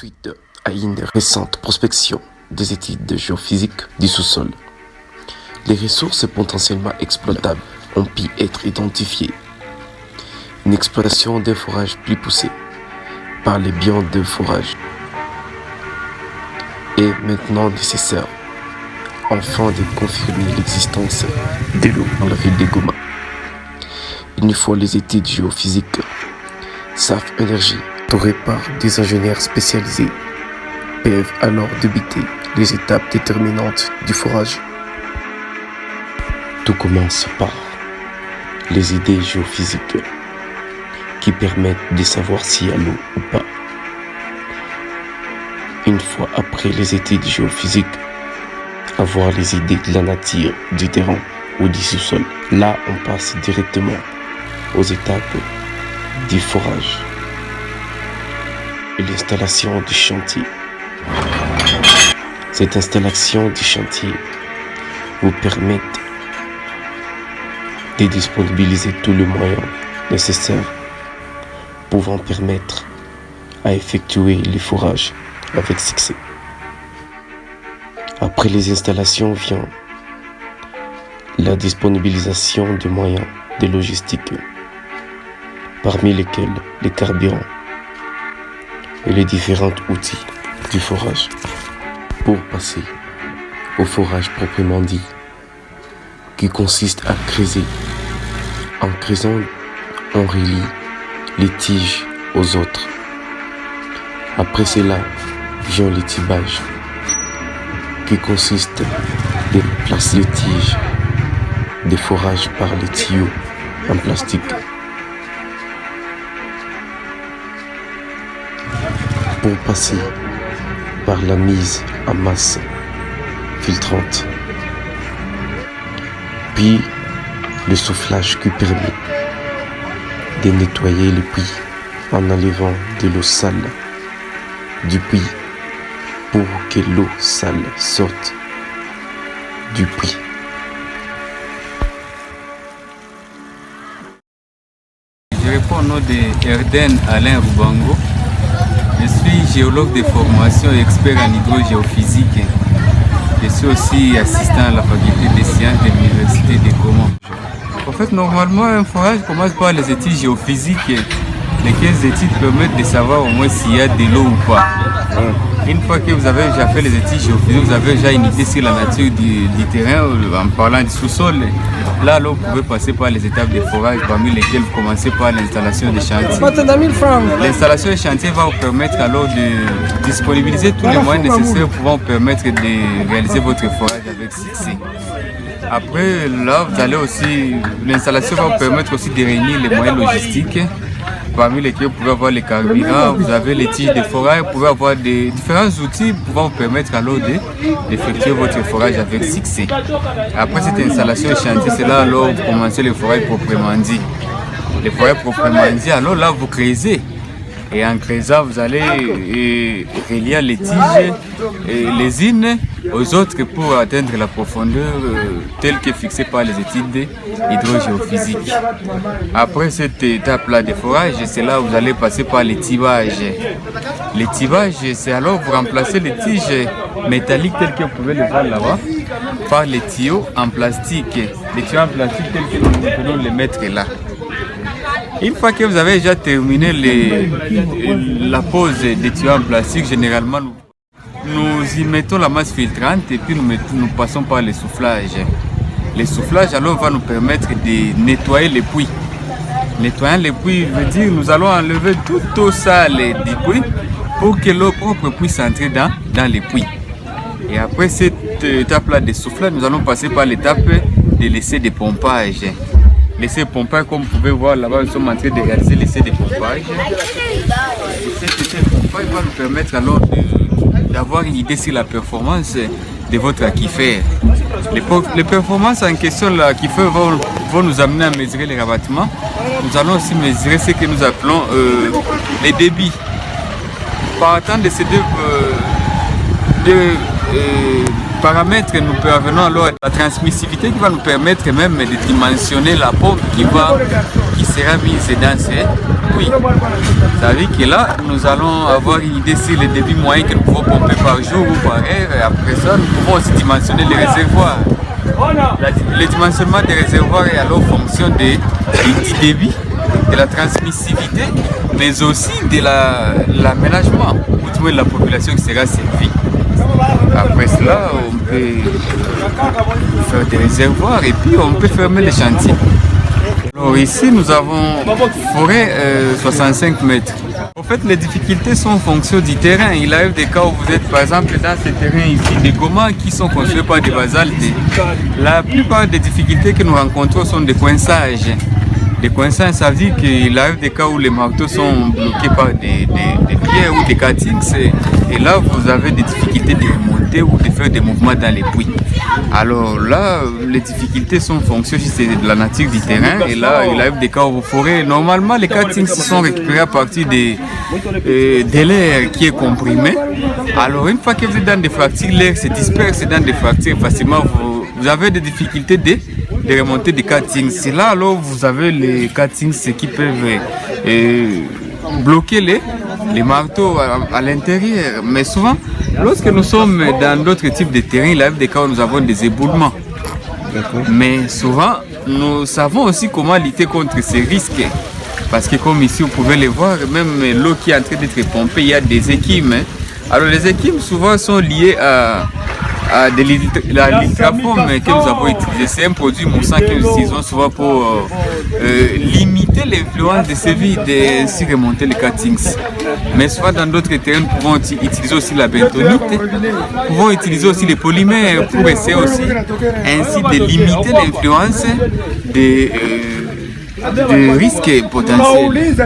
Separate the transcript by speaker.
Speaker 1: suite à une récente prospection des études de géophysique du sous-sol. Les ressources potentiellement exploitables ont pu être identifiées. Une exploitation des forages plus poussée par les biomes de forage est maintenant nécessaire afin de confirmer l'existence de l'eau dans la ville de Goma. Une fois les études géophysiques, SAF Énergie, entouré par des ingénieurs spécialisés, peuvent alors débuter les étapes déterminantes du forage. Tout commence par les idées géophysiques qui permettent de savoir s'il y a l'eau ou pas. Une fois après les études géophysiques, avoir les idées de la nature du terrain ou du sous-sol. Là, on passe directement aux étapes du forage et l'installation du chantier. Cette installation du chantier vous permet de disponibiliser tous les moyens nécessaires pouvant permettre à effectuer les forages avec succès. Après les installations vient la disponibilisation de moyens de logistique, parmi lesquels les carburants et les différents outils du forage. Pour passer au forage proprement dit, qui consiste à creuser. En creusant, on relie les tiges aux autres. Après cela vient le tibage, qui consiste à placer les tiges des forages par les tuyaux en plastique. Pour passer par la mise en masse filtrante, puis le soufflage qui permet de nettoyer le puits en enlevant de l'eau sale du puits pour que l'eau sale sorte du puits.
Speaker 2: Je réponds au nom de Erden Alain Rubango. Je suis géologue de formation et expert en hydrogéophysique. Je suis aussi assistant à la faculté des sciences de l'université de Goma. En fait, normalement, un forage commence par les études géophysiques, lesquelles études permettent de savoir au moins s'il y a de l'eau ou pas. Une fois que vous avez déjà fait les études géophysiques, vous avez déjà une idée sur la nature du terrain en parlant du sous-sol. Là, vous pouvez passer par les étapes de forage, parmi lesquelles vous commencez par l'installation des chantiers. L'installation des chantiers va vous permettre alors de disponibiliser tous les moyens nécessaires pour vous permettre de réaliser votre forage avec succès. Après, là, vous allez aussi, l'installation va vous permettre aussi de réunir les moyens logistiques, parmi lesquels vous pouvez avoir les carburants, vous avez les tiges de forage, vous pouvez avoir des différents outils pour vous permettre alors d'effectuer votre forage avec succès. Après cette installation de chantier, c'est là alors vous commencez le forage proprement dit. Le forage proprement dit, alors là vous creusez. Et en creusant, vous allez relier les tiges et les unes aux autres pour atteindre la profondeur telle que fixée par les études hydrogéophysiques. Après cette étape-là de forage, c'est là où vous allez passer par les tibages. Les tibages, c'est alors vous remplacez les tiges métalliques telles que vous pouvez les voir là-bas par les tuyaux en plastique. Les tuyaux en plastique tels que nous pouvons les mettre là. Une fois que vous avez déjà terminé la pose des tuyaux en plastique, généralement nous y mettons la masse filtrante et puis nous passons par le soufflage. Le soufflage alors va nous permettre de nettoyer les puits. Nettoyant les puits veut dire nous allons enlever toute eau sale du puits pour que l'eau propre puisse entrer dans les puits. Et après cette étape-là de soufflage, nous allons passer par l'étape de l'essai de pompage. L'essai de pompage, comme vous pouvez voir là-bas, nous sommes en train de réaliser l'essai de pompage. Cet essai de pompage va nous permettre alors d'avoir une idée sur la performance de votre aquifère. Les performances en question de l'aquifère vont nous amener à mesurer les rabattements. Nous allons aussi mesurer ce que nous appelons les débits. Partant de ces deux paramètres, nous parvenons alors à la transmissivité qui va nous permettre même de dimensionner la pompe qui qui sera mise dans ces puits. Ça veut dire que là, nous allons avoir une idée sur les débits moyens que nous pouvons pomper par jour ou par heure. Et après ça, nous pouvons aussi dimensionner les réservoirs. Le dimensionnement des réservoirs est alors fonction du débit, de la transmissivité, mais aussi de l'aménagement, ou du moins de la population qui sera servie. Après cela, on peut faire des réservoirs et puis on peut fermer les chantiers. Alors ici, nous avons forêt 65 mètres. En fait, les difficultés sont en fonction du terrain. Il arrive des cas où vous êtes par exemple dans ce terrain ici, des gommas qui sont construits par des basaltes. La plupart des difficultés que nous rencontrons sont des coinçages. Des coinçages, ça veut dire qu'il arrive des cas où les marteaux sont bloqués par des pierres ou des cuttings. Et là, vous avez des difficultés de remonter ou de faire des mouvements dans les puits. Alors là, les difficultés sont en fonction de la nature du terrain. Et là, il arrive des cas où vous ferez. Normalement, les cuttings sont récupérés à partir de l'air qui est comprimé. Alors, une fois que vous êtes dans des fractures, l'air se disperse dans des fractures. Facilement, vous avez des difficultés de remonter des cuttings. C'est là, alors, vous avez les cuttings qui peuvent bloquer les marteaux à l'intérieur. Mais souvent, lorsque nous sommes dans d'autres types de terrains, il arrive des cas où nous avons des éboulements. Mais souvent, nous savons aussi comment lutter contre ces risques. Parce que comme ici, vous pouvez les voir, même l'eau qui est en train d'être pompée, il y a des équimes. Alors les équimes souvent sont liées à la litraforme que nous avons utilisé. C'est un produit moussant que nous utilisons souvent pour limiter l'influence de ces vides et ainsi remonter les cuttings. Mais souvent dans d'autres terrains, nous pouvons utiliser aussi la bentonite, nous pouvons utiliser aussi les polymères pour essayer aussi ainsi de limiter l'influence des risques potentiels.